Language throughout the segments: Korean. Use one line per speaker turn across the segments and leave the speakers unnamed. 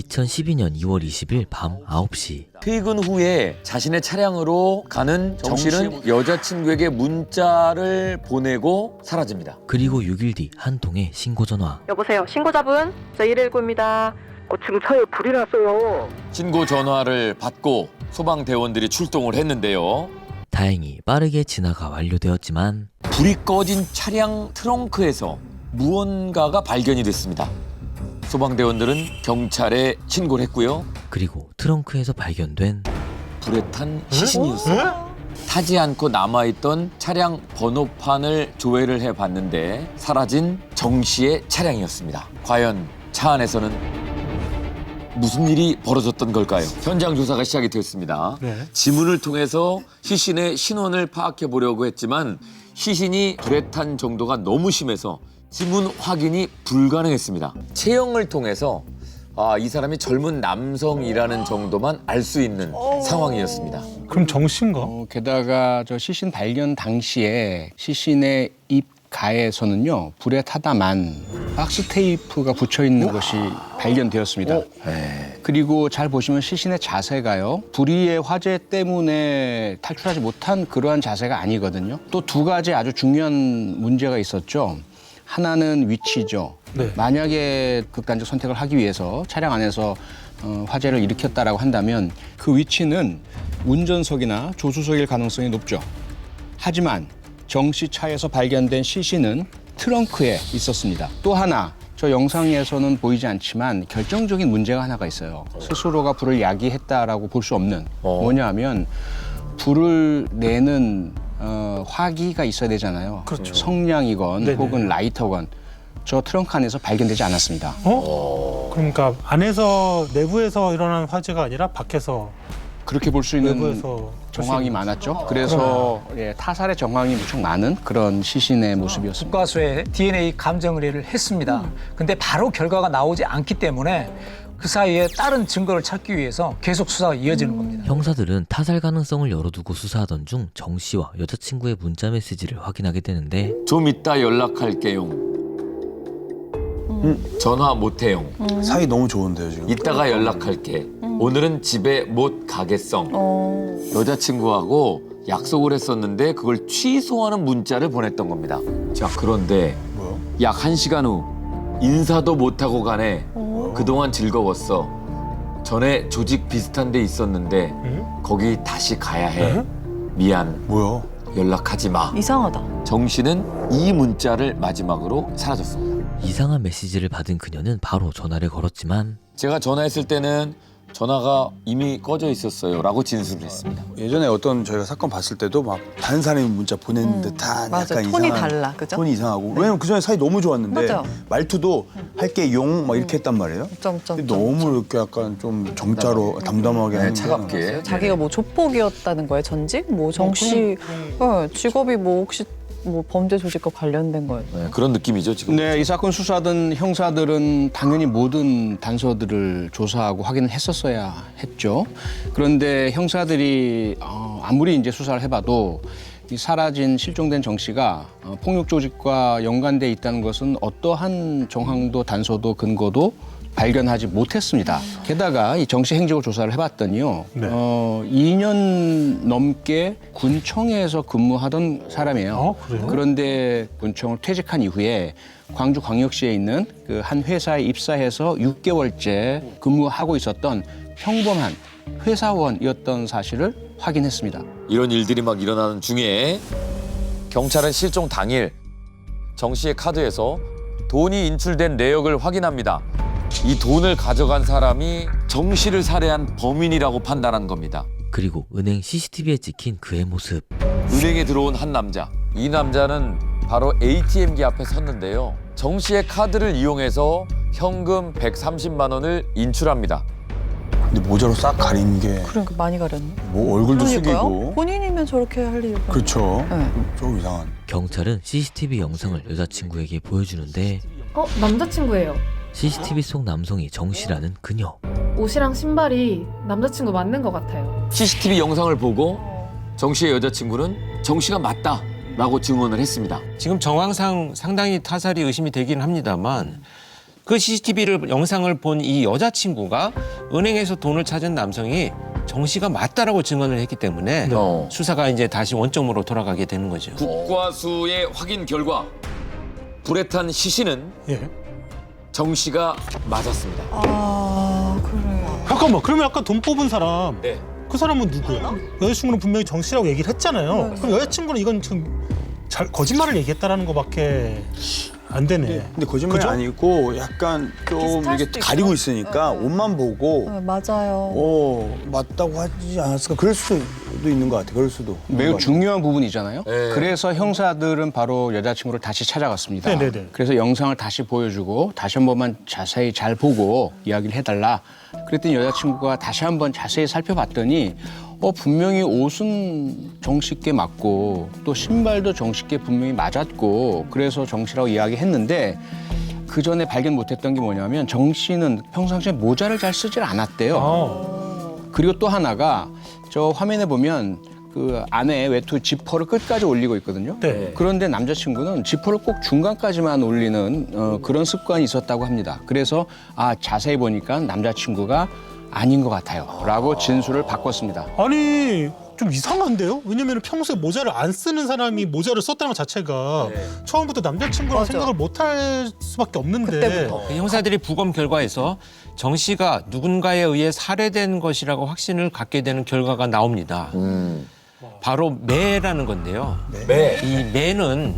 2012년 2월 20일 밤 9시.
퇴근 후에 자신의 차량으로 가는 정 씨는 여자친구에게 문자를 보내고 사라집니다.
그리고 6일 뒤 한 통의 신고 전화.
여보세요. 신고자분? 저 119입니다. 지금 차에 불이 났어요.
신고 전화를 받고 소방대원들이 출동을 했는데요.
다행히 빠르게 진화가 완료되었지만
불이 꺼진 차량 트렁크에서 무언가가 발견이 됐습니다. 소방대원들은 경찰에 신고를 했고요.
그리고 트렁크에서 발견된
불에 탄 시신이었어요. 타지 않고 남아있던 차량 번호판을 조회를 해봤는데 사라진 정 씨의 차량이었습니다. 과연 차 안에서는 무슨 일이 벌어졌던 걸까요? 현장 조사가 시작이 됐습니다. 지문을 통해서 시신의 신원을 파악해 보려고 했지만 시신이 불에 탄 정도가 너무 심해서 지문 확인이 불가능했습니다. 체형을 통해서 이 사람이 젊은 남성이라는 정도만 알 수 있는 상황이었습니다.
그럼 정 씨인가?
게다가 저 시신 발견 당시에 시신의 입 가에서는요 불에 타다만 박스 테이프가 붙여 있는 것이 발견되었습니다. 그리고 잘 보시면 시신의 자세가요 불의의 화재 때문에 탈출하지 못한 그러한 자세가 아니거든요. 또 두 가지 아주 중요한 문제가 있었죠. 하나는 위치죠.
네.
만약에 극단적 선택을 하기 위해서 차량 안에서 화재를 일으켰다라고 한다면 그 위치는 운전석이나 조수석일 가능성이 높죠. 하지만 정 씨 차에서 발견된 시신은 트렁크에 있었습니다. 또 하나, 저 영상에서는 보이지 않지만 결정적인 문제가 하나가 있어요. 스스로가 불을 야기했다라고 볼 수 없는 뭐냐 하면 불을 내는 화기가 있어야 되잖아요.
그렇죠.
성냥이건
네네.
혹은 라이터건 저 트렁크 안에서 발견되지 않았습니다.
그러니까 안에서 내부에서 일어난 화재가 아니라 밖에서
그렇게 볼 수 있는
내부에서
정황이 많았죠. 그래서 타살의 정황이 무척 많은 그런 시신의 모습이었습니다.
국과수에 DNA 감정 의뢰를 했습니다. 근데 바로 결과가 나오지 않기 때문에 그 사이에 다른 증거를 찾기 위해서 계속 수사가 이어지는 겁니다.
형사들은 타살 가능성을 열어두고 수사하던 중 정 씨와 여자친구의 문자 메시지를 확인하게 되는데
좀 이따 연락할게요. 전화 못해요.
사이 너무 좋은데요, 지금.
이따가 연락할게. 오늘은 집에 못 가겠어. 여자친구하고 약속을 했었는데 그걸 취소하는 문자를 보냈던 겁니다. 자, 그런데
뭐요?
약 1시간 후 인사도 못하고 가네. 그동안 즐거웠어. 전에 조직 비슷한 데 있었는데 거기 다시 가야 해. 미안.
뭐야?
연락하지 마.
이상하다.
정 씨는 이 문자를 마지막으로 사라졌습니다.
이상한 메시지를 받은 그녀는 바로 전화를 걸었지만
제가 전화했을 때는 전화가 이미 꺼져 있었어요 라고 진술을 했습니다.
예전에 어떤 저희가 사건 봤을 때도 막 다른 사람이 문자 보낸 듯한
맞아.
약간
톤이
이상한
달라, 그죠?
톤이 이상하고 왜냐면 그전에 사이 너무 좋았는데
맞아요.
말투도 할게 용 막 이렇게 했단 말이에요.
점점.
근데 너무 이렇게 약간 좀 정자로 담담하게
네,
하는
차갑게.
자기가 뭐 조폭이었다는 거예요, 전직? 뭐 정씨 직업이 뭐 혹시 뭐 범죄 조직과 관련된 거예요?
네, 그런 느낌이죠 지금.
네, 이 사건 수사하던 형사들은 당연히 모든 단서들을 조사하고 확인을 했었어야 했죠. 그런데 형사들이 아무리 이제 수사를 해봐도 이 사라진 실종된 정 씨가 폭력 조직과 연관돼 있다는 것은 어떠한 정황도 단서도 근거도 발견하지 못했습니다. 게다가 이 정 씨 행적을 조사를 해봤더니요,
네.
2년 넘게 군청에서 근무하던 사람이에요.
그래요?
그런데 군청을 퇴직한 이후에 광주광역시에 있는 그 한 회사에 입사해서 6개월째 근무하고 있었던 평범한 회사원이었던 사실을 확인했습니다.
이런 일들이 막 일어나는 중에 경찰은 실종 당일 정 씨의 카드에서 돈이 인출된 내역을 확인합니다. 이 돈을 가져간 사람이 정 씨를 살해한 범인이라고 판단한 겁니다.
그리고 은행 CCTV에 찍힌 그의 모습.
은행에 들어온 한 남자. 이 남자는 바로 ATM기 앞에 섰는데요. 정 씨의 카드를 이용해서 현금 130만 원을 인출합니다.
근데 모자로 싹 가린 게 뭐
그러니까 많이 가렸네.
얼굴도
그러니까요.
숙이고
본인이면 저렇게 할 이유가.
그렇죠.
네.
좀 이상한.
경찰은 CCTV 영상을 여자친구에게 보여주는데
남자친구예요.
CCTV 속 남성이 정 씨라는 그녀.
옷이랑 신발이 남자친구 맞는 것 같아요.
CCTV 영상을 보고 정 씨의 여자친구는 정 씨가 맞다라고 증언을 했습니다.
지금 정황상 상당히 타살이 의심이 되긴 합니다만 그 CCTV를 영상을 본 이 여자친구가 은행에서 돈을 찾은 남성이 정 씨가 맞다라고 증언을 했기 때문에 수사가 이제 다시 원점으로 돌아가게 되는 거죠.
국과수의 확인 결과 불에 탄 시신은
예.
정 씨가 맞았습니다.
아 그래요.
잠깐만, 그러면 아까 돈 뽑은 사람
네.
그 사람은 누구야? 여자친구는 분명히 정 씨라고 얘기를 했잖아요. 그럼 여자친구는 이건 지금 거짓말을 얘기했다라는 거밖에 안 되네.
근데 거짓말이
그죠?
아니고 약간 좀
비슷할
이게
수도
가리고
있죠.
있으니까
네.
옷만 보고
네, 맞아요.
맞다고 하지 않았을까? 그럴 수도 있는 것 같아. 그럴 수도. 있는
매우
것 같아.
중요한 부분이잖아요.
네.
그래서 형사들은 바로 여자친구를 다시 찾아갔습니다.
네네네.
그래서 영상을 다시 보여주고 다시 한 번만 자세히 잘 보고 이야기를 해달라. 그랬더니 여자친구가 다시 한번 자세히 살펴봤더니 분명히 옷은 정 씨께 맞고 또 신발도 정 씨께 분명히 맞았고 그래서 정 씨라고 이야기했는데 그 전에 발견 못했던 게 뭐냐면 정 씨는 평상시에 모자를 잘 쓰질 않았대요. 그리고 또 하나가 저 화면에 보면 그 안에 외투 지퍼를 끝까지 올리고 있거든요.
네.
그런데 남자친구는 지퍼를 꼭 중간까지만 올리는 그런 습관이 있었다고 합니다. 그래서 자세히 보니까 남자친구가 아닌 것 같아요. 라고 진술을 바꿨습니다.
아니 좀 이상한데요? 왜냐면 평소에 모자를 안 쓰는 사람이 모자를 썼다는 것 자체가 처음부터 남자친구라고
맞아.
생각을 못 할 수밖에 없는데.
그때부터.
그 형사들이 부검 결과에서 정 씨가 누군가에 의해 살해된 것이라고 확신을 갖게 되는 결과가 나옵니다. 바로 매라는 건데요.
매.
이 매는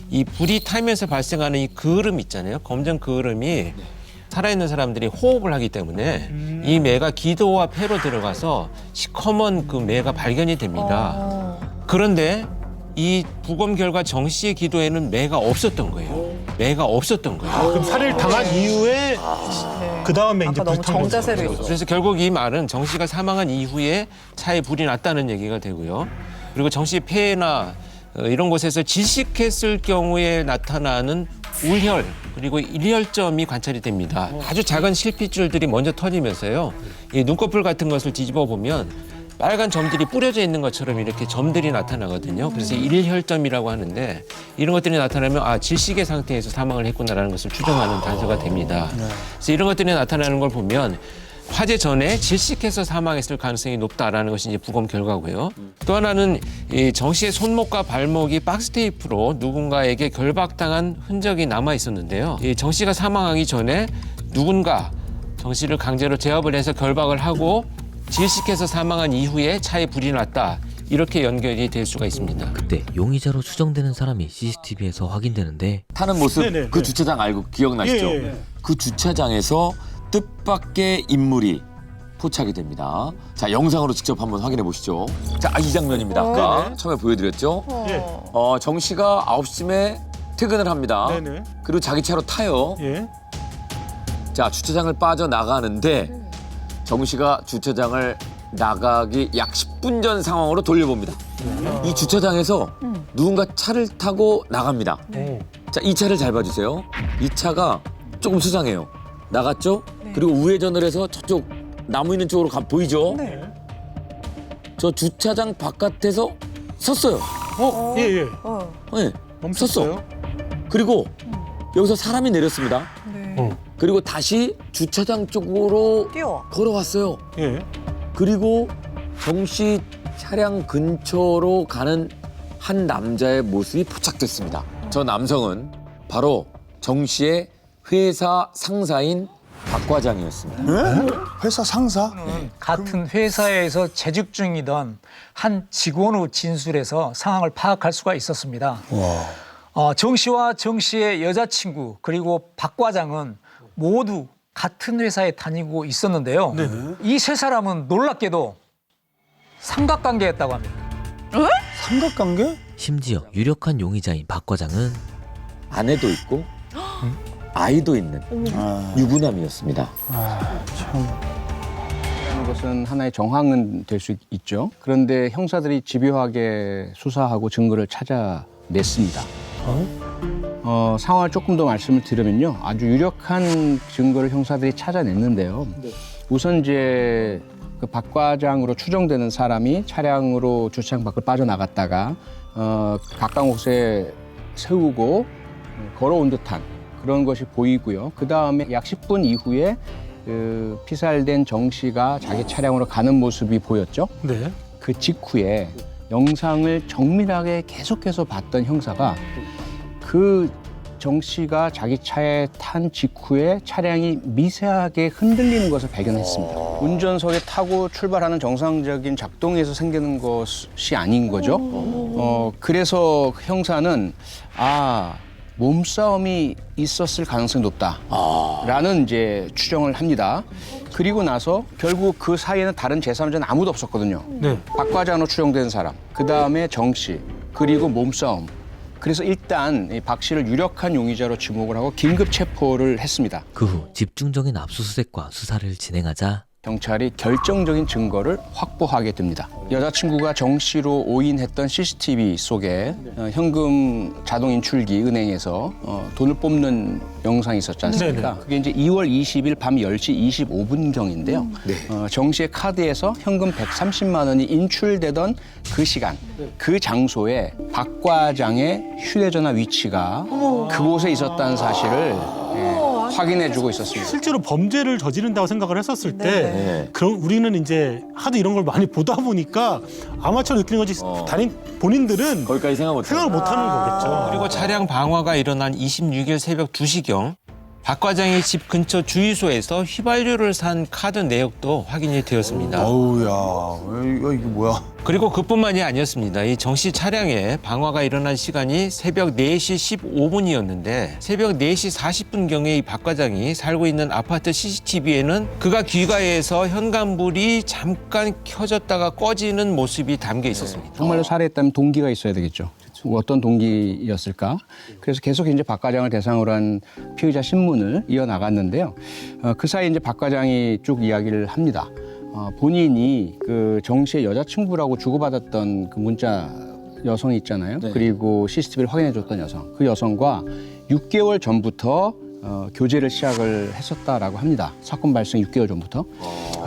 이 불이 타면서 발생하는 이 그을음 있잖아요. 검정 그을음이 살아있는 사람들이 호흡을 하기 때문에 이 매가 기도와 폐로 들어가서 시커먼 그 매가 발견이 됩니다. 그런데 이 부검 결과 정 씨의 기도에는 매가 없었던 거예요. 매가 없었던 거예요.
그럼 살해를 당한 이후에 그 다음에 이제
아까 너무
불탄 거죠.
정자세로 있어.
그래서 결국 이 말은 정 씨가 사망한 이후에 차에 불이 났다는 얘기가 되고요. 그리고 정 씨 폐나 이런 곳에서 질식했을 경우에 나타나는 울혈 그리고 일혈점이 관찰이 됩니다. 아주 작은 실핏줄들이 먼저 터지면서요. 이 눈꺼풀 같은 것을 뒤집어 보면 빨간 점들이 뿌려져 있는 것처럼 이렇게 점들이 나타나거든요. 그래서 일혈점이라고 하는데 이런 것들이 나타나면 질식의 상태에서 사망을 했구나라는 것을 추정하는 단서가 됩니다. 그래서 이런 것들이 나타나는 걸 보면 화재 전에 질식해서 사망했을 가능성이 높다라는 것이 이제 부검 결과고요. 또 하나는 이 정 씨의 손목과 발목이 박스 테이프로 누군가에게 결박당한 흔적이 남아 있었는데요. 이 정 씨가 사망하기 전에 누군가 정 씨를 강제로 제압을 해서 결박을 하고 질식해서 사망한 이후에 차에 불이 났다. 이렇게 연결이 될 수가 있습니다.
그때 용의자로 추정되는 사람이 CCTV에서 확인되는데
타는 모습
네네,
그
네.
주차장 알고 기억나시죠?
예, 예.
그 주차장에서 뜻밖의 인물이 포착이 됩니다. 자, 영상으로 직접 한번 확인해 보시죠. 자, 이 장면입니다. 아까 처음에 보여드렸죠?
예.
정 씨가 9시쯤에 퇴근을 합니다.
네네.
그리고 자기 차로 타요.
예.
자, 주차장을 빠져나가는데 정 씨가 주차장을 나가기 약 10분 전 상황으로 돌려봅니다. 이 주차장에서 누군가 차를 타고 나갑니다. 자, 이 차를 잘 봐주세요. 이 차가 조금 수상해요. 나갔죠? 그리고 우회전을 해서 저쪽 나무 있는 쪽으로 보이죠?
네.
저 주차장 바깥에서 섰어요.
예, 예.
네,
멈췄어요?
그리고 여기서 사람이 내렸습니다.
네.
그리고 다시 주차장 쪽으로
뛰어.
걸어왔어요.
예.
그리고 정 씨 차량 근처로 가는 한 남자의 모습이 포착됐습니다. 저 남성은 바로 정 씨의 회사 상사인 박 과장이었습니다.
네? 회사 상사?
같은 회사에서 재직 중이던 한 직원의 진술에서 상황을 파악할 수가 있었습니다. 정 씨와 정 씨의 여자친구 그리고 박 과장은 모두 같은 회사에 다니고 있었는데요. 이 세 사람은 놀랍게도 삼각관계였다고 합니다.
삼각관계?
심지어 유력한 용의자인 박 과장은
아내도 있고 아이도 있는 유부남이었습니다.
하는 것은 하나의 정황은 될 수 있죠. 그런데 형사들이 집요하게 수사하고 증거를 찾아냈습니다. 상황을 조금 더 말씀을 드리면요. 아주 유력한 증거를 형사들이 찾아냈는데요. 우선 이제 그 박 과장으로 추정되는 사람이 차량으로 주차장 밖을 빠져나갔다가 가까운 곳에 세우고 걸어온 듯한 그런 것이 보이고요. 그 다음에 약 10분 이후에 그 피살된 정 씨가 자기 차량으로 가는 모습이 보였죠.
네.
그 직후에 영상을 정밀하게 계속해서 봤던 형사가 그 정 씨가 자기 차에 탄 직후에 차량이 미세하게 흔들리는 것을 발견했습니다. 운전석에 타고 출발하는 정상적인 작동에서 생기는 것이 아닌 거죠. 그래서 형사는 몸싸움이 있었을 가능성이 높다라는 이제 추정을 합니다. 그리고 나서 결국 그 사이에는 다른 제3자는 아무도 없었거든요.
네.
박 과장으로 추정된 사람, 그 다음에 정 씨, 그리고 몸싸움. 그래서 일단 이 박 씨를 유력한 용의자로 지목을 하고 긴급 체포를 했습니다.
그 후 집중적인 압수수색과 수사를 진행하자
경찰이 결정적인 증거를 확보하게 됩니다. 여자친구가 정 씨로 오인했던 CCTV 속에 현금 자동 인출기 은행에서 돈을 뽑는 영상이 있었지 않습니까?
네네.
그게 이제 2월 20일 밤 10시 25분경인데요. 정 씨의 카드에서 현금 130만 원이 인출되던 그 시간, 그 장소에 박 과장의 휴대전화 위치가 그곳에 있었다는 사실을 확인해주고 있었습니다.
실제로 범죄를 저지른다고 생각을 했었을 때
네.
그럼 우리는 이제 하도 이런 걸 많이 보다 보니까 아마처럼 느끼는 거지 다른 본인들은
거기까지 생각을
못하는 거겠죠.
그리고 차량 방화가 일어난 26일 새벽 2시경 박 과장의 집 근처 주유소에서 휘발유를 산 카드 내역도 확인이 되었습니다.
어우야, 이게 뭐야?
그리고 그뿐만이 아니었습니다. 이 정 씨 차량에 방화가 일어난 시간이 새벽 4시 15분이었는데 새벽 4시 40분경에 이 박 과장이 살고 있는 아파트 CCTV에는 그가 귀가해서 현관불이 잠깐 켜졌다가 꺼지는 모습이 담겨 있었습니다.
정말로 살해했다면 동기가 있어야 되겠죠. 어떤 동기였을까? 그래서 계속 이제 박 과장을 대상으로 한 피의자 신문을 이어나갔는데요. 그 사이 이제 박 과장이 쭉 이야기를 합니다. 본인이 그 정 씨의 여자친구라고 주고받았던 그 문자 여성이 있잖아요.
네.
그리고 CCTV를 확인해줬던 여성. 그 여성과 6개월 전부터 교제를 시작을 했었다라고 합니다. 사건 발생 6개월 전부터.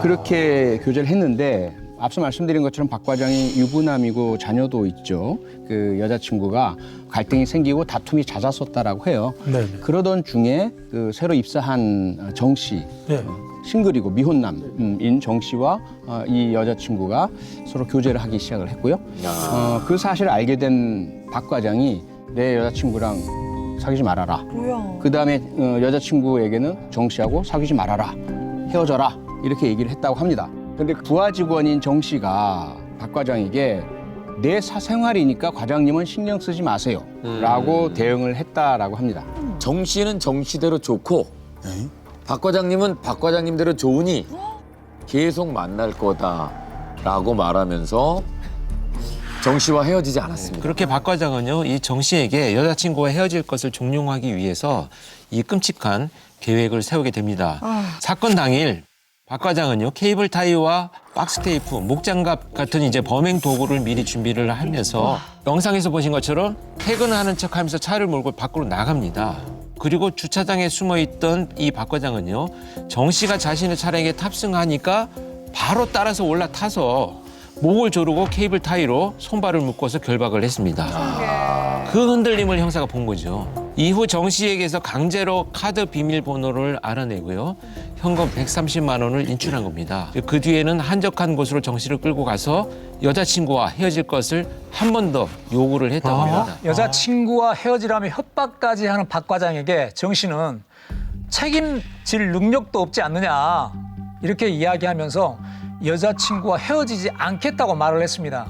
그렇게 교제를 했는데 앞서 말씀드린 것처럼 박 과장이 유부남이고 자녀도 있죠. 그 여자친구가 갈등이 생기고 다툼이 잦았었다라고 해요.
네.
그러던 중에 그 새로 입사한 정 씨,
네.
싱글이고 미혼남인 정 씨와 이 여자친구가 서로 교제를 하기 시작을 했고요. 그 사실을 알게 된 박 과장이 내 여자친구랑 사귀지 말아라.
뭐야?
그 다음에 여자친구에게는 정 씨하고 사귀지 말아라. 헤어져라. 이렇게 얘기를 했다고 합니다. 근데 부하 직원인 정 씨가 박 과장에게 내 사생활이니까 과장님은 신경 쓰지 마세요. 라고 대응을 했다라고 합니다.
정 씨는 정 씨대로 좋고 박 과장님은 박 과장님대로 좋으니 계속 만날 거다라고 말하면서 정 씨와 헤어지지 않았습니다.
그렇게 박 과장은요, 이 정 씨에게 여자친구와 헤어질 것을 종용하기 위해서 이 끔찍한 계획을 세우게 됩니다. 사건 당일 박 과장은요, 케이블 타이와 박스 테이프, 목장갑 같은 이제 범행 도구를 미리 준비를 하면서 영상에서 보신 것처럼 퇴근을 하는 척하면서 차를 몰고 밖으로 나갑니다. 그리고 주차장에 숨어있던 이 박 과장은요, 정 씨가 자신의 차량에 탑승하니까 바로 따라서 올라타서 목을 조르고 케이블 타이로 손발을 묶어서 결박을 했습니다. 그 흔들림을 형사가 본 거죠. 이후 정 씨에게서 강제로 카드 비밀번호를 알아내고요. 현금 130만 원을 인출한 겁니다. 그 뒤에는 한적한 곳으로 정 씨를 끌고 가서 여자친구와 헤어질 것을 한 번 더 요구를 했다고 합니다.
여자친구와 헤어지라며 협박까지 하는 박 과장에게 정 씨는 책임질 능력도 없지 않느냐 이렇게 이야기하면서 여자친구와 헤어지지 않겠다고 말을 했습니다.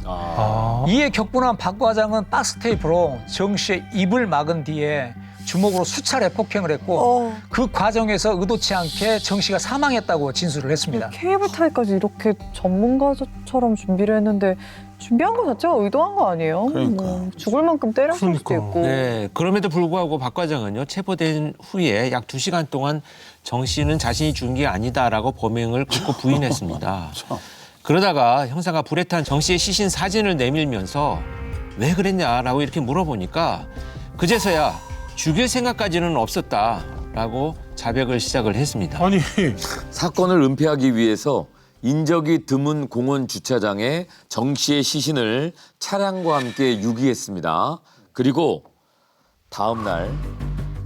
이에 격분한 박 과장은 박스 테이프로 정 씨의 입을 막은 뒤에 주먹으로 수차례 폭행을 했고 그 과정에서 의도치 않게 정 씨가 사망했다고 진술을 했습니다.
케이블 타이까지 이렇게 전문가처럼 준비를 했는데 준비한 거 자체가 의도한 거 아니에요?
그러니까.
뭐 죽을 만큼 때렸을 수도
그러니까.
있고.
네, 그럼에도 불구하고 박 과장은요, 체포된 후에 약 2시간 동안 정 씨는 자신이 죽은 게 아니다라고 범행을 굳고 부인했습니다. 그러다가 형사가 불에 탄 정 씨의 시신 사진을 내밀면서 왜 그랬냐라고 이렇게 물어보니까 그제서야 죽일 생각까지는 없었다라고 자백을 시작을 했습니다.
아니
사건을 은폐하기 위해서 인적이 드문 공원 주차장에 정 씨의 시신을 차량과 함께 유기했습니다. 그리고 다음 날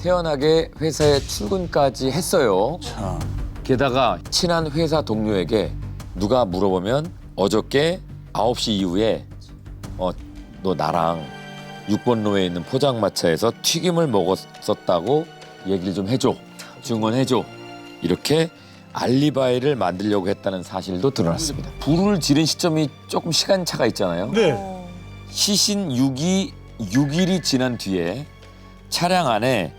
태연하게 회사에 출근까지 했어요.
자,
게다가 친한 회사 동료에게 누가 물어보면 어저께 9시 이후에 너 나랑 6번로에 있는 포장마차에서 튀김을 먹었었다고 얘기를 좀 해줘. 증언해줘. 이렇게 알리바이를 만들려고 했다는 사실도 드러났습니다. 불을 지른 시점이 조금 시간차가 있잖아요.
네.
시신 6일이 지난 뒤에 차량 안에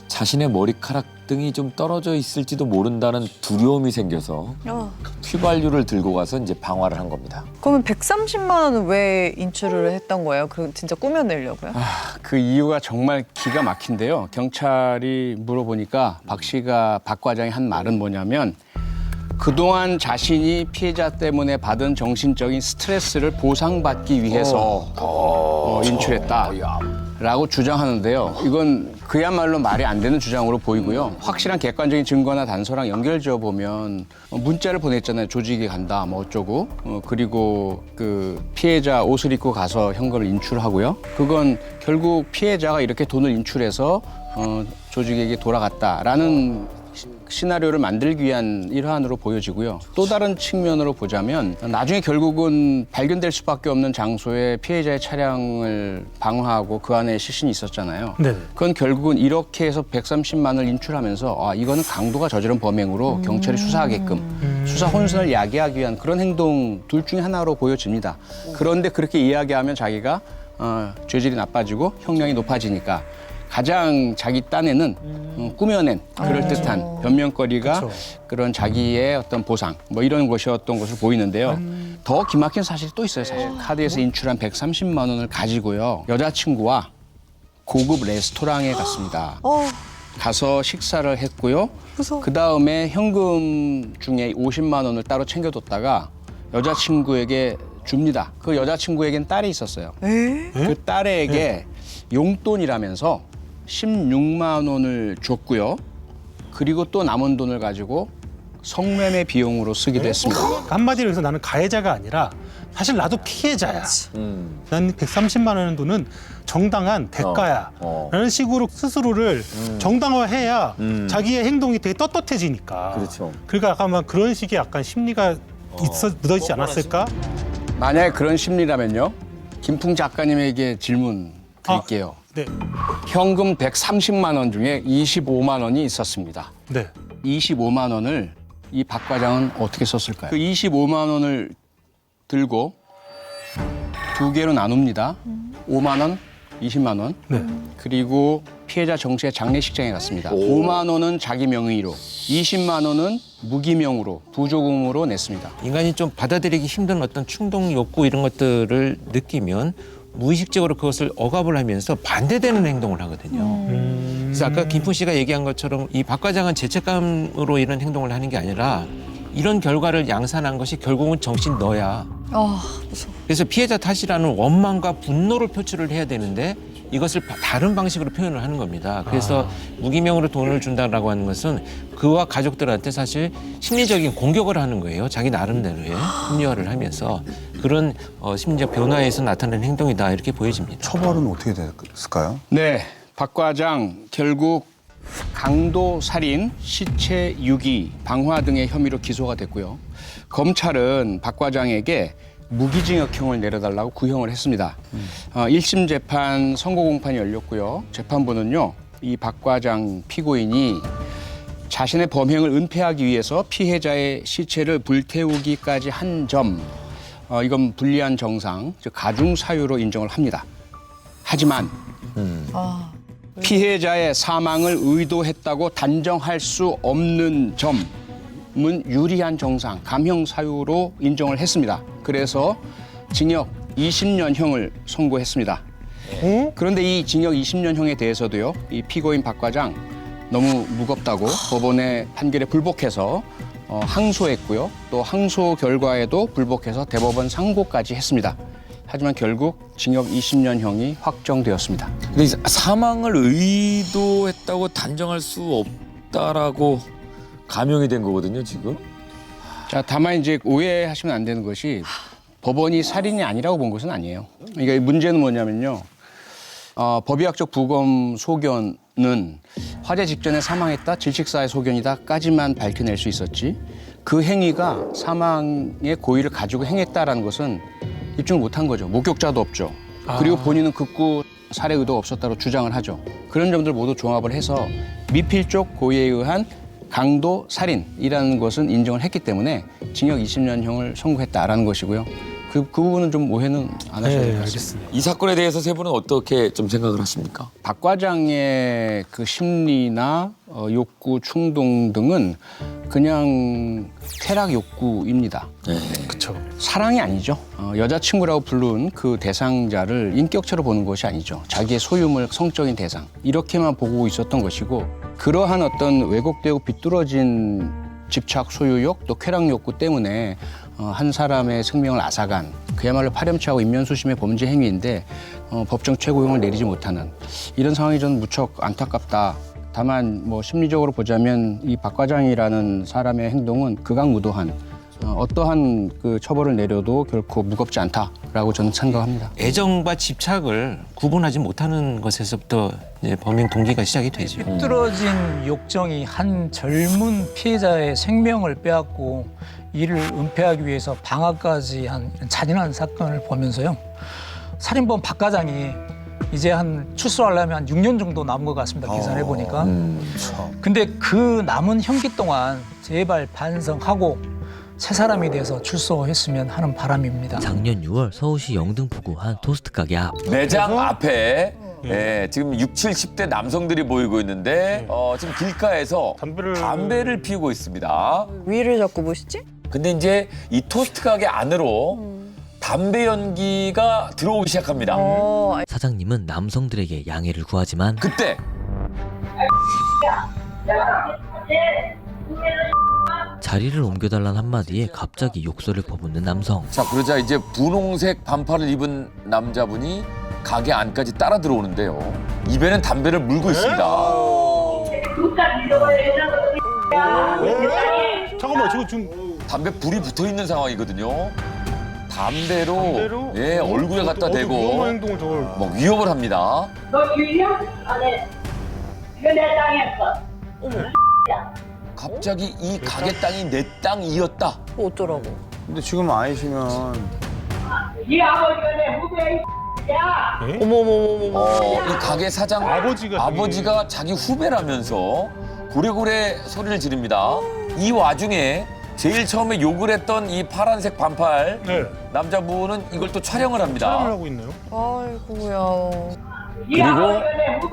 자신의 머리카락 등이 좀 떨어져 있을지도 모른다는 두려움이 생겨서 휘발유를 들고 가서 이제 방화를 한 겁니다.
그러면 130만 원은 왜 인출을 했던 거예요? 그 진짜 꾸며내려고요?
그 이유가 정말 기가 막힌데요. 경찰이 물어보니까 박 과장이 한 말은 뭐냐면 그동안 자신이 피해자 때문에 받은 정신적인 스트레스를 보상받기 위해서 인출했다라고 주장하는데요. 이건 그야말로 말이 안 되는 주장으로 보이고요. 확실한 객관적인 증거나 단서랑 연결지어 보면 문자를 보냈잖아요. 조직이 간다, 뭐 어쩌고. 그리고 그 피해자 옷을 입고 가서 현금을 인출하고요. 그건 결국 피해자가 이렇게 돈을 인출해서 조직에게 돌아갔다라는 시나리오를 만들기 위한 일환으로 보여지고요. 또 다른 측면으로 보자면 나중에 결국은 발견될 수밖에 없는 장소에 피해자의 차량을 방화하고 그 안에 시신이 있었잖아요.
네.
그건 결국은 이렇게 해서 130만 원을 인출하면서 이거는 강도가 저지른 범행으로 경찰이 수사하게끔 수사 혼선을 야기하기 위한 그런 행동 둘 중에 하나로 보여집니다. 그런데 그렇게 이야기하면 자기가 죄질이 나빠지고 형량이 높아지니까 가장 자기 딴에는 꾸며낸 그럴듯한 변명거리가
그쵸.
그런 자기의 어떤 보상 뭐 이런 것이었던 것으로 보이는데요. 더 기막힌 사실이 또 있어요. 사실 카드에서 인출한 130만 원을 가지고요. 여자친구와 고급 레스토랑에 갔습니다. 가서 식사를 했고요. 그 다음에 현금 중에 50만 원을 따로 챙겨뒀다가 여자친구에게 줍니다. 그 여자친구에겐 딸이 있었어요. 그 딸에게 용돈이라면서 16만 원을 줬고요. 그리고 또 남은 돈을 가지고 성매매 비용으로 쓰기도 했습니다.
한마디로 해서 나는 가해자가 아니라 사실 나도 피해자야. 난 130만 원 돈은 정당한 대가야. 라는 식으로 스스로를 정당화해야 자기의 행동이 되게 떳떳해지니까.
그렇죠.
그러니까 약간 그런 식의 약간 심리가 묻어있지 않았을까?
만약에 그런 심리라면요. 김풍 작가님에게 질문 드릴게요.
네.
현금 130만 원 중에 25만 원이 있었습니다.
네.
25만 원을 이 박 과장은 어떻게 썼을까요? 그 25만 원을 들고 두 개로 나눕니다. 5만 원, 20만 원.
네.
그리고 피해자 정 씨의 장례식장에 갔습니다. 5만 원은 자기 명의로, 20만 원은 무기명으로 부조금으로 냈습니다.
인간이 좀 받아들이기 힘든 어떤 충동 욕구 이런 것들을 느끼면 무의식적으로 그것을 억압을 하면서 반대되는 행동을 하거든요. 그래서 아까 김풍 씨가 얘기한 것처럼 이 박 과장은 죄책감으로 이런 행동을 하는 게 아니라 이런 결과를 양산한 것이 결국은 정신 너야.
무서워.
그래서 피해자 탓이라는 원망과 분노를 표출을 해야 되는데 이것을 다른 방식으로 표현을 하는 겁니다. 그래서 무기명으로 돈을 준다라고 하는 것은 그와 가족들한테 사실 심리적인 공격을 하는 거예요. 자기 나름대로의 합리화를 하면서 그런 심리적 변화에서 나타나는 행동이다 이렇게 보여집니다.
처벌은 어떻게 됐을까요?
네, 박 과장 결국 강도 살인, 시체 유기, 방화 등의 혐의로 기소가 됐고요. 검찰은 박 과장에게 무기징역형을 내려달라고 구형을 했습니다. 1심 재판 선고 공판이 열렸고요. 재판부는요, 이 박 과장 피고인이 자신의 범행을 은폐하기 위해서 피해자의 시체를 불태우기까지 한 점, 이건 불리한 정상, 즉 가중 사유로 인정을 합니다. 하지만 피해자의 사망을 의도했다고 단정할 수 없는 점은 유리한 정상, 감형 사유로 인정을 했습니다. 그래서 징역 20년형을 선고했습니다. 그런데 이 징역 20년형에 대해서도요, 이 피고인 박 과장 너무 무겁다고 법원의 판결에 불복해서 항소했고요. 또 항소 결과에도 불복해서 대법원 상고까지 했습니다. 하지만 결국 징역 20년형이 확정되었습니다.
근데 사망을 의도했다고 단정할 수 없다라고 감형이 된 거거든요, 지금.
자, 다만 이제 오해하시면 안 되는 것이 법원이 살인이 아니라고 본 것은 아니에요. 그러니까 문제는 뭐냐면요. 법의학적 부검 소견은 화재 직전에 사망했다, 질식사의 소견이다까지만 밝혀낼 수 있었지 그 행위가 사망의 고의를 가지고 행했다라는 것은 입증을 못한 거죠. 목격자도 없죠. 그리고 본인은 극구 살해 의도가 없었다고 주장을 하죠. 그런 점들 모두 종합을 해서 미필적 고의에 의한 강도 살인이라는 것은 인정을 했기 때문에 징역 20년형을 선고했다라는 것이고요. 그 부분은 좀 오해는 안 하셔야 될 것 같습니다.
이 사건에 대해서 세 분은 어떻게 좀 생각을 하십니까?
박 과장의 그 심리나 욕구, 충동 등은 그냥 쾌락 욕구입니다.
그렇죠.
사랑이 아니죠. 여자친구라고 부른 그 대상자를 인격체로 보는 것이 아니죠. 자기의 소유물, 성적인 대상 이렇게만 보고 있었던 것이고 그러한 어떤 왜곡되고 비뚤어진 집착, 소유욕, 또 쾌락 욕구 때문에 한 사람의 생명을 앗아간 그야말로 파렴치하고 인면수심의 범죄 행위인데 법정 최고형을 내리지 못하는 이런 상황이 저는 무척 안타깝다. 다만 뭐 심리적으로 보자면 이 박 과장이라는 사람의 행동은 극악무도한 어떠한 그 처벌을 내려도 결코 무겁지 않다라고 저는 생각합니다.
애정과 집착을 구분하지 못하는 것에서부터 이제 범행 동기가 시작이 되죠.
뚫어진 욕정이 한 젊은 피해자의 생명을 빼앗고 이를 은폐하기 위해서 방화까지 한 잔인한 사건을 보면서요. 살인범 박 과장이 이제 한 출소하려면 한 6년 정도 남은 것 같습니다. 계산해 보니까. 근데 그 남은 형기 동안 제발 반성하고 새 사람이 돼서 출소했으면 하는 바람입니다.
작년 6월 서울시 영등포구 한 토스트 가게 앞.
매장 앞에 지금 60, 70대 남성들이 모이고 있는데 지금 길가에서 담배를 피우고 있습니다.
위를 자꾸 보시지?
근데 이제 이 토스트 가게 안으로 담배 연기가 들어오기 시작합니다.
사장님은 남성들에게 양해를 구하지만
그때
자리를 옮겨달라는 한마디에 갑자기 욕설을 퍼붓는 남성.
자 그러자 이제 분홍색 반팔을 입은 남자분이 가게 안까지 따라 들어오는데요. 입에는 담배를 물고 있습니다.
잠깐만, 저거 지금
담배 불이 붙어 있는 상황이거든요. 담배로 예 얼굴에 갖다 대고
위험한 행동을 저걸.
막 위협을 합니다.
너 주인이야? 안 해. 이거 내 땅이었어.
갑자기 이 가게 땅이 내 땅이었다.
어쩌라고?
근데 지금 아니시면
네 아버지가 내 후배야.
어머머머머.
이 가게 사장 아버지가 자기 후배라면서 고래고래 소리를 지릅니다. 이 와중에 제일 처음에 욕을 했던 이 파란색 반팔 남자분은 이걸 또 촬영을 합니다.
촬영을 하고 있네요.
아이고야.
그리고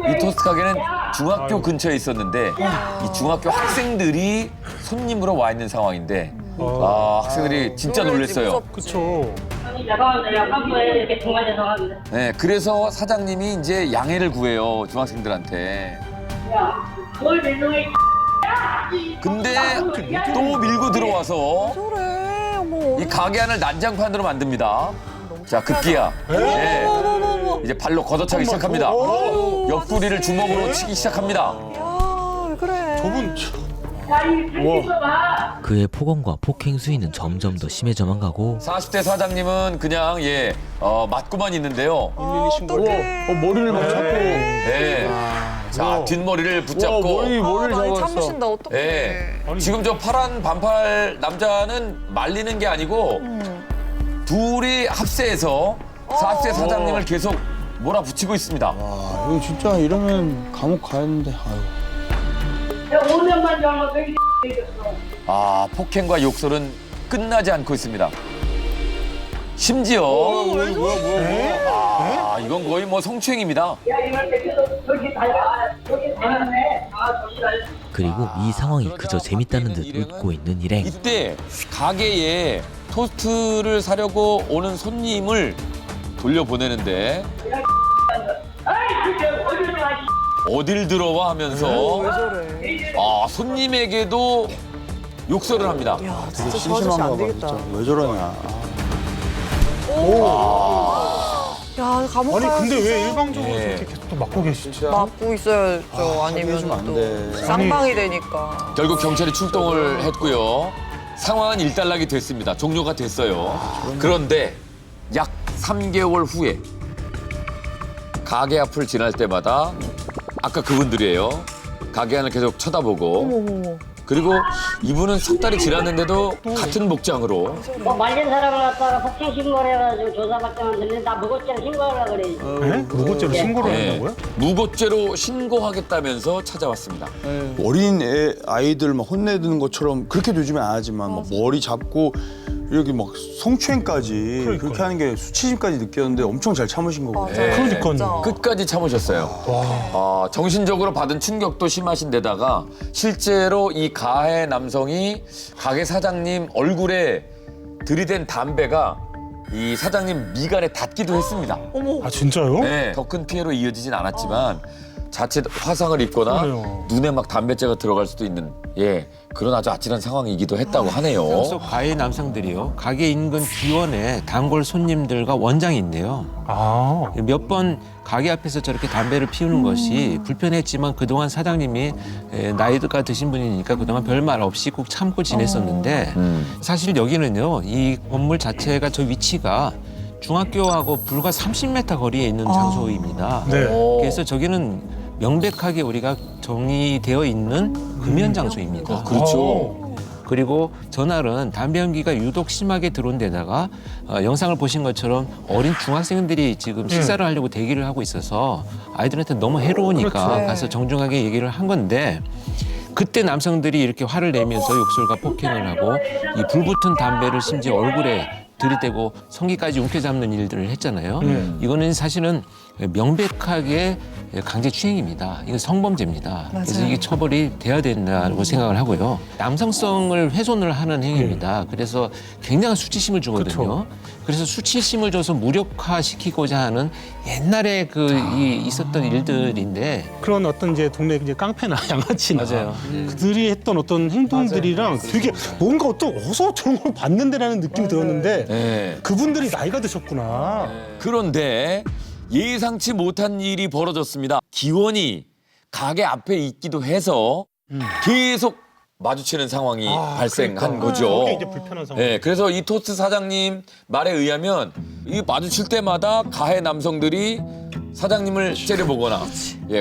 이 토스트 가게는 중학교 근처에 있었는데 이 중학교 학생들이 손님으로 와 있는 상황인데 학생들이 진짜 놀랐어요.
그렇죠.
이렇게 정말 죄송합니다.
네, 그래서 사장님이 이제 양해를 구해요 중학생들한테.
뭘 죄송해.
근데 또 밀고 들어와서
그래. 어머.
이 가게 안을 난장판으로 만듭니다. 자 급기야. 네. 이제 발로 걷어차기 시작합니다. 옆구리를 주먹으로 치기 시작합니다.
야, 그래.
저분
그의 폭언과 폭행 수위는 점점 더 심해져만 가고
40대 사장님은 그냥 맞고만 있는데요.
112 신고를
머리를 막 잡고.
네. 자 뒷머리를 붙잡고.
머리를
많이
잡았어.
참으신다. 어떡해.
네. 지금 저 파란 반팔 남자는 말리는 게 아니고 둘이 합세해서 40대 사장님을 계속 몰아붙이고 있습니다.
아, 이거 진짜 이러면 감옥 가는데. 아유.
5년만 젊어 되게 생겼어.
폭행과 욕설은 끝나지 않고 있습니다. 심지어 이건 거의 뭐 성추행입니다.
야 이걸 뺏겨서 저기 달려. 저기 달았네. 저기 달려.
그리고 이 상황이 그저 재밌다는 듯 웃고 있는 일행.
이때 가게에 토스트를 사려고 오는 손님을 돌려보내는데 어딜 들어와 하면서
왜 저래?
손님에게도 욕설을 합니다.
야,
되게
진짜 저 아저씨
심심한가
안
봐,
되겠다.
진짜. 왜 저러냐.
야, 감옥
아니
가야
근데 왜
진짜.
일방적으로
예.
이렇게 계속 또 막고 계시지?
맞고 있어야죠.
해주면
아니면
안
또
돼.
쌍방이 되니까.
결국 경찰이 출동을 했고요. 상황은 일단락이 됐습니다. 종료가 됐어요. 그런데 약 3개월 후에 가게 앞을 지날 때마다 아까 그분들이에요. 가게 안을 계속 쳐다보고
어머머머.
그리고 이분은 석 달이 지났는데도 같은 목장으로
뭐 말린 사람을 갖다가 폭행 신고를 해가지고 조사받자면 되는데 나 무고죄로 신고하려고 그래.
네? 무고죄로 신고를
네,
한다고요?
무고죄로 신고하겠다면서 찾아왔습니다.
어린 아이들 막 혼내드는 것처럼 그렇게 요즘에 안 하지만 막 머리 잡고 이렇게 막 성추행까지 그렇게 하는 게 수치심까지 느꼈는데 엄청 잘 참으신 거고.
네.
그러니까요.
끝까지 참으셨어요. 정신적으로 받은 충격도 심하신 데다가 실제로 이 가해 남성이 가게 사장님 얼굴에 들이댄 담배가 이 사장님 미간에 닿기도 했습니다.
아 진짜요?
네, 더 큰 피해로 이어지진 않았지만 자칫 화상을 입거나
그래요.
눈에 막 담배째가 들어갈 수도 있는 그런 아주 아찔한 상황이기도 했다고 하네요.
평소 가해 남성들이요. 가게 인근 기원에 단골 손님들과 원장이 있네요.
아.
몇 번 가게 앞에서 저렇게 담배를 피우는 것이 불편했지만 그동안 사장님이 나이가 드신 분이니까 그동안 별말 없이 꼭 참고 지냈었는데 사실 여기는요. 이 건물 자체가 저 위치가 중학교하고 불과 30m 거리에 있는 장소입니다.
네.
그래서 저기는 명백하게 우리가 정의되어 있는 금연 장소입니다.
그렇죠.
그리고 전날은 담배 연기가 유독 심하게 들어온 데다가 영상을 보신 것처럼 어린 중학생들이 지금 식사를 하려고 대기를 하고 있어서 아이들한테 너무 해로우니까
그렇죠.
가서 정중하게 얘기를 한 건데 그때 남성들이 이렇게 화를 내면서 욕설과 폭행을 하고 이 불붙은 담배를 심지어 얼굴에 들이대고 성기까지 움켜잡는 일들을 했잖아요. 이거는 사실은 명백하게 강제추행입니다. 이건 성범죄입니다. 그래서 이게 처벌이 돼야 된다고 생각을 하고요. 남성성을 훼손을 하는 행위입니다. 그래서 굉장한 수치심을 주거든요. 그래서 수치심을 줘서 무력화시키고자 하는 옛날에 있었던 일들인데
그런 어떤 이제 동네 이제 깡패나 양아치나
맞아요.
그들이 했던 어떤 행동들이랑 되게 뭔가 어떤 어서 저런 걸 봤는데라는 느낌이 들었는데
네.
그분들이 나이가 드셨구나.
그런데 예상치 못한 일이 벌어졌습니다. 기원이 가게 앞에 있기도 해서 계속 마주치는 상황이 발생한 거죠.
그게 이제 불편한 상황.
네, 그래서 이 토스트 사장님 말에 의하면 이 마주칠 때마다 가해 남성들이 사장님을 째려보거나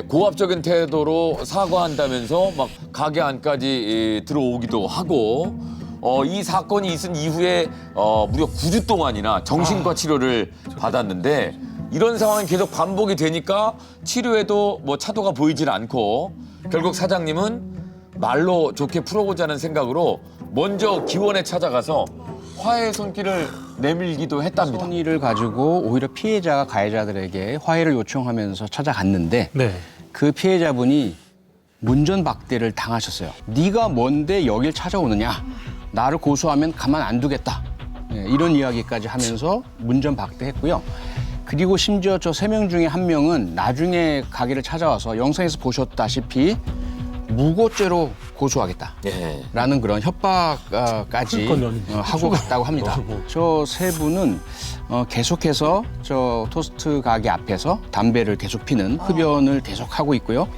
고압적인 태도로 사과한다면서 막 가게 안까지 들어오기도 하고 이 사건이 있은 이후에 무려 9주 동안이나 정신과 치료를 받았는데 이런 상황이 계속 반복이 되니까 치료에도 뭐 차도가 보이질 않고 결국 사장님은 말로 좋게 풀어보자는 생각으로 먼저 기원에 찾아가서 화해 손길을 내밀기도 했답니다.
선의를 가지고 오히려 피해자가 가해자들에게 화해를 요청하면서 찾아갔는데
네.
그 피해자분이 문전박대를 당하셨어요. 네가 뭔데 여길 찾아오느냐. 나를 고소하면 가만 안 두겠다. 이런 이야기까지 하면서 문전박대했고요. 그리고 심지어 저 3명 중에 1명은 나중에 가게를 찾아와서 영상에서 보셨다시피 무고죄로 고소하겠다라는 그런 협박까지 하고 갔다고 합니다. 저 3분은 계속해서 저 토스트 가게 앞에서 담배를 계속 피는 흡연을 계속하고 있고요.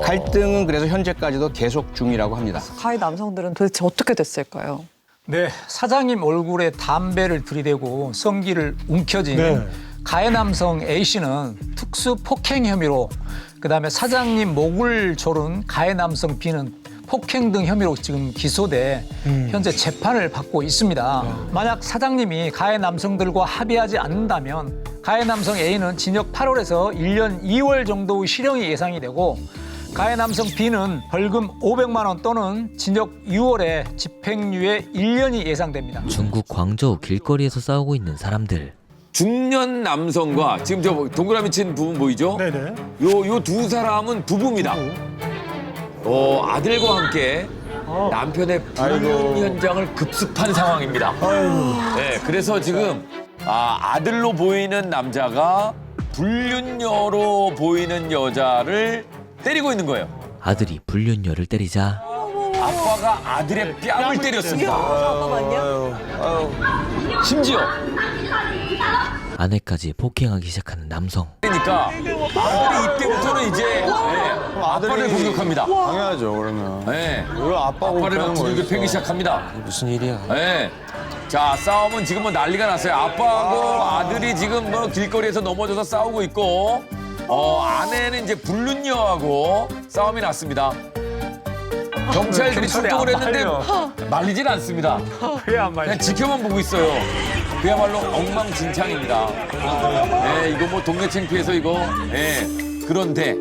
갈등은 그래서 현재까지도 계속 중이라고 합니다.
가해 남성들은 도대체 어떻게 됐을까요?
네, 사장님 얼굴에 담배를 들이대고 성기를 움켜쥔
네.
가해 남성 A씨는 특수 폭행 혐의로 그다음에 사장님 목을 조른 가해 남성 B는 폭행 등 혐의로 지금 기소돼 현재 재판을 받고 있습니다. 만약 사장님이 가해 남성들과 합의하지 않는다면 가해 남성 A는 징역 8월에서 1년 2월 정도의 실형이 예상이 되고 가해 남성 B는 벌금 500만 원 또는 징역 6월에 집행유예 1년이 예상됩니다.
중국 광저우 길거리에서 싸우고 있는 사람들.
중년 남성과 지금 저 동그라미 친 부분 보이죠?
네네.
요 두 사람은 부부입니다. 아들과 함께 남편의 불륜 현장을 급습한 상황입니다. 네, 그래서 지금 아들로 보이는 남자가 불륜녀로 보이는 여자를 때리고 있는 거예요.
아들이 불륜녀를 때리자
아빠가 아들의 뺨을 때렸습니다. 심지어
아내까지 폭행하기 시작하는 남성.
그러니까 아들이 이때부터는 이제 아빠를 공격합니다.
당연하죠, 그러면.
네.
왜 아빠고
아빠를 막
그러는
두들겨
거였어?
패기 시작합니다.
무슨 일이야?
네. 자, 싸움은 지금 뭐 난리가 났어요. 아빠하고 아들이 지금 뭐 길거리에서 넘어져서 싸우고 있고 아내는 이제 불륜녀하고 싸움이 났습니다. 경찰들이 출동을 했는데 말리진 않습니다. 그냥 지켜만 보고 있어요. 그야말로 엉망진창입니다. 네, 이거 뭐 동네 창피해서 이거. 네. 그런데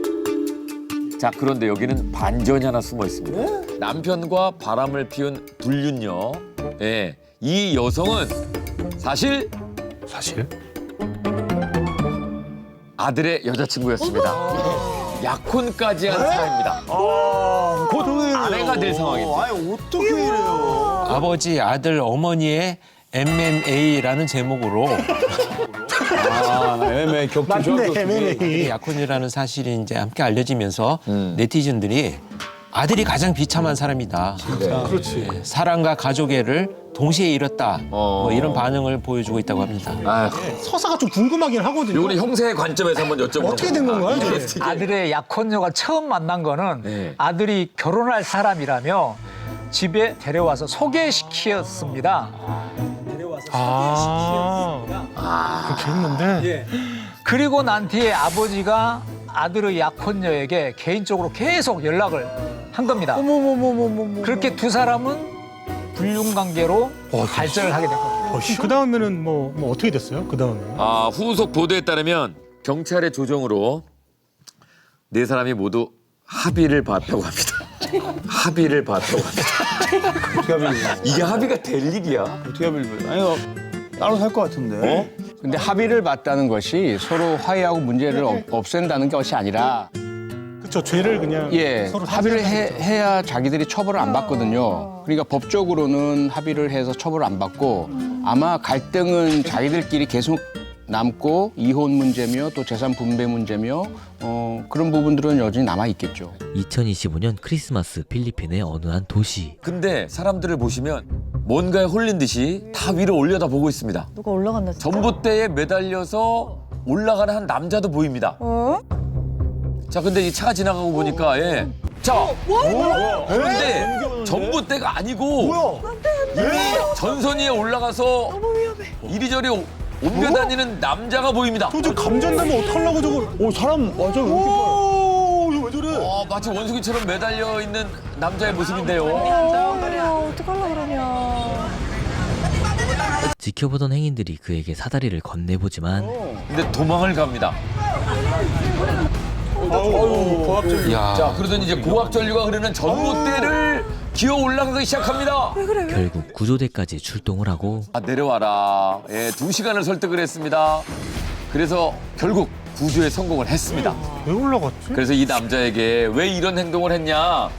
여기는 반전이 하나 숨어 있습니다. 남편과 바람을 피운 불륜녀. 네, 이 여성은 사실 아들의 여자친구였습니다. 약혼까지 한 사람입니다. 곧 아내가 될 상황입니다.
아니 어떻게 이래요?
아버지, 아들, 어머니의 MMA라는 제목으로
MMA 격투죠.
아들이 약혼이라는 사실이 이제 함께 알려지면서 네티즌들이 아들이 가장 비참한 사람이다.
그렇지.
네, 사랑과 가족애를 동시에 잃었다. 뭐 이런 반응을 보여주고 있다고 합니다.
서사가 좀 궁금하긴 하거든요.
요거는 형사의 관점에서 한번 여쭤보는
어떻게 된 건가요?
아들의 약혼녀가 처음 만난 거는
네.
아들이 결혼할 사람이라며 집에 데려와서 소개시켰습니다.
그렇게 했는데.
그리고 난 뒤에 아버지가 아들의 약혼녀에게 개인적으로 계속 연락을 한 겁니다. 그렇게 두 사람은 불륜 관계로 발전을 하게 된 겁니다.
그 다음에는 뭐 어떻게 됐어요? 그 다음에.
후속 보도에 따르면 경찰의 조정으로 네 사람이 모두 합의를 봤다고 합니다. 합의를 봤다고 합니다.
어떻게 합의를?
이게 합의가 될 일이야?
어떻게 합의를? 아니 따로 살 것 같은데.
근데 합의를 봤다는 것이 서로 화해하고 문제를 없앤다는 것이 아니라
그렇죠. 죄를 그냥 서로
합의를
사죄하는 거죠.
해야 자기들이 처벌을 안 받거든요. 그러니까 법적으로는 합의를 해서 처벌을 안 받고 아마 갈등은 자기들끼리 계속 남고 이혼 문제며 또 재산 분배 문제며 그런 부분들은 여전히 남아 있겠죠.
2025년 크리스마스 필리핀의 어느 한 도시.
근데 사람들을 보시면 뭔가에 홀린 듯이 다 위로 올려다보고 있습니다.
누가 올라갔나 진짜?
전봇대에 매달려서 올라가는 한 남자도 보입니다. 자, 근데 이 차가 지나가고 보니까 자, 그런데 전봇대가 아니고 이미 전선 위에 올라가서 이리저리 옮겨다니는 남자가 보입니다.
저 감전되면 어떡하려고 저걸.
사람 맞아.
왜 저래?
마치 원숭이처럼 매달려 있는 남자의 모습인데요.
어떡하려고 그러냐.
지켜보던 행인들이 그에게 사다리를 건네보지만
근데 도망을 갑니다. 자, 그러더니 이제 고압 전류가 흐르는 전봇대를 기어 올라가기 시작합니다.
결국 구조대까지 출동을 하고
내려와라. 2시간을 설득을 했습니다. 그래서 결국 구조에 성공을 했습니다.
왜 올라갔지?
그래서 이 남자에게 왜 이런 행동을 했냐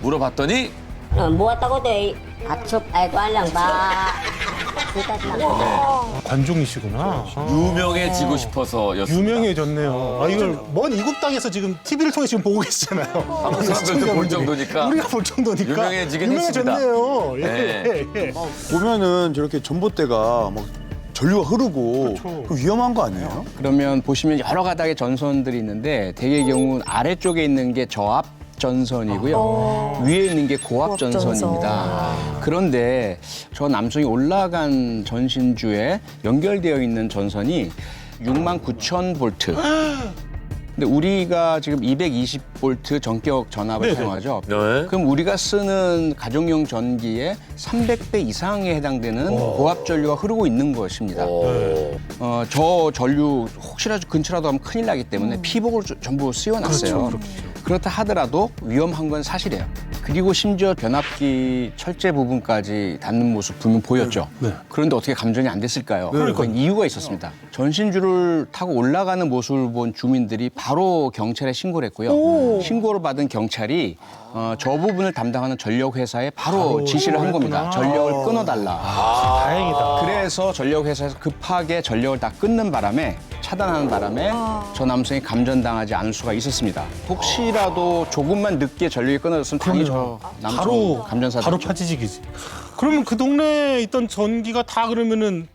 물어봤더니
Mua tao có đi ạch sụp ai có lần ba
관종이시구나.
유명해지고 싶어서였습니다.
유명해졌네요. 이걸 먼 이국 땅에서 지금 TV를 통해 지금 보고 계시잖아요.
한국 사람들도 볼 정도니까.
우리가 볼 정도니까.
유명해지긴
유명해졌네요.
네.
보면은 저렇게 전봇대가 막 전류가 흐르고 그 위험한 거 아니에요?
그러면 보시면 여러 가닥의 전선들이 있는데 대개의 경우 아래쪽에 있는 게 저압 전선이고요. 위에 있는 게 고압 전선입니다. 그런데 저 남성이 올라간 전신주에 연결되어 있는 전선이 69,000볼트. 근데 우리가 지금 220볼트 전격 전압을 사용하죠. 그럼 우리가 쓰는 가정용 전기의 300배 이상에 해당되는 고압 전류가 흐르고 있는 것입니다. 저 전류 혹시라도 근처라도 하면 큰일 나기 때문에 피복을 전부 씌워놨어요. 그렇다 하더라도 위험한 건 사실이에요. 그리고 심지어 변압기 철제 부분까지 닿는 모습 분명 보였죠. 그런데 어떻게 감전이 안 됐을까요? 그건 이유가 있었습니다. 전신주를 타고 올라가는 모습을 본 주민들이 바로 경찰에 신고를 했고요. 신고를 받은 경찰이 저 부분을 담당하는 전력회사에 바로 지시를 한 겁니다. 전력을 끊어달라.
다행이다.
그래서 전력회사에서 급하게 전력을 다 끊는 바람에 차단하는 바람에 저 남성이 감전당하지 않을 수가 있었습니다. 혹시라도 조금만 늦게 전력이 끊어졌으면 당연히 저 남성 감전사
바로
됐죠.
파지직이지. 그러면 그 동네에 있던 전기가 다 그러면은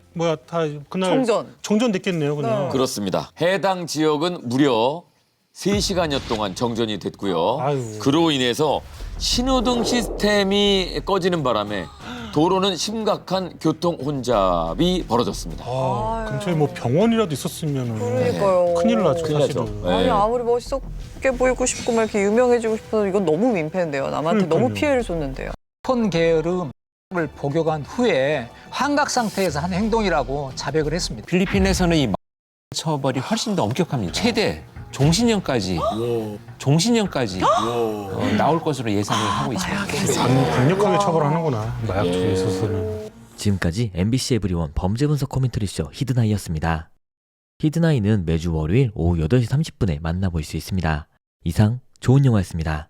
다 그날 정전됐겠네요, 그냥.
그렇습니다. 해당 지역은 무려 3시간여 동안 정전이 됐고요.
아유.
그로 인해서 신호등 시스템이 꺼지는 바람에 도로는 심각한 교통 혼잡이 벌어졌습니다.
근처에 뭐 병원이라도 있었으면
그러니까요.
큰일 나죠,
큰일 나죠.
사실은.
네.
아니 아무리 멋있게 보이고 싶고 막 이렇게 유명해지고 싶어도 이건 너무 민폐인데요. 남한테 너무
그러니까요.
피해를 줬는데요.
폰 계열음을 복역한 후에 환각 상태에서 한 행동이라고 자백을 했습니다.
필리핀에서는 이 처벌이 훨씬 더 엄격합니다. 최대 종신형까지 나올 것으로 예상을 하고 있습니다.
강력하게 처벌하는구나, 마약 쪽에 있어서는.
지금까지 MBC 에브리원 범죄 분석 코멘터리 쇼 히든아이였습니다. 히든아이는 매주 월요일 오후 8시 30분에 만나볼 수 있습니다. 이상 좋은 영화였습니다.